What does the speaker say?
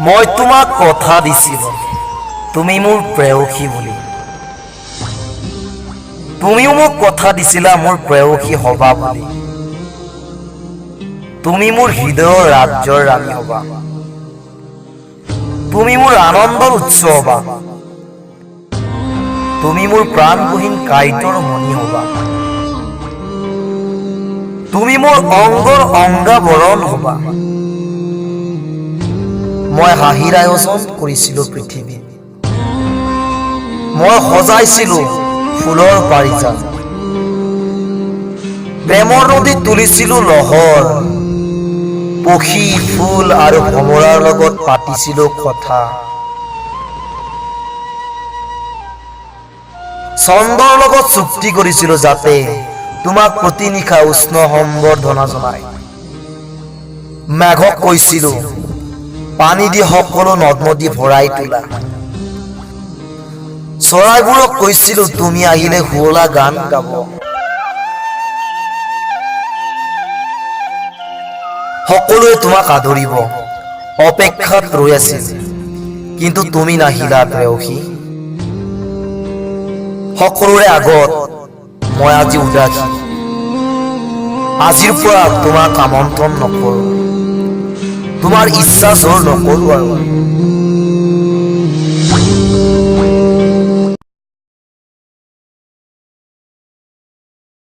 মই তোমাক কথা দিছিলোঁ তুমি মোৰ প্ৰেয়সী বুলি। তুমিও মোক কথা দিছিলা মোৰ প্ৰেয়সী হবা বুলি। তুমি মোৰ হৃদয়ৰ ৰাজ্যৰ ৰাণী হবা। তুমি মোৰ আনন্দৰ উৎস হবা। তুমি মোৰ প্ৰাণবিহীন কাঁইটৰ মণি হবা। তুমি মোৰ অংগৰ অংগাবৰণ হবা। মই হাঁহিৰ আয়োজন কৰিছিলোঁ পৃথিৱীত। মই সজাইছিলোঁ ফুলৰ পাৰিজাত। প্ৰেমৰ নদীত তুলিছিলোঁ লহৰ। পক্ষী ফুল আৰু ভমৰাৰ লগত পাতিছিলোঁ কথা। চন্দ্ৰৰ লগত চুক্তি কৰিছিলোঁ যাতে তোমাক প্ৰতি নিশা উষ্ণ সম্বৰ্ধনা জনাই। মেঘক কৈছিলোঁ পানী দি সকলো নদ নদী ভৰাই তোলা। চৰাইবোৰক কৈছিলোঁ তুমি আহিলে শুৱলা গান গাব। সকলোৱে তোমাক আদৰিব অপেক্ষাত ৰৈ আছিল, কিন্তু তুমি নাহিলা প্ৰেয়সী। সকলোৰে আগত মই আজি উদাসী। আজিৰ পৰা তোমাক আমন্ত্ৰণ নকৰোঁ, তোমাৰ ইচ্ছা জোৰ নকৰোঁ আৰু।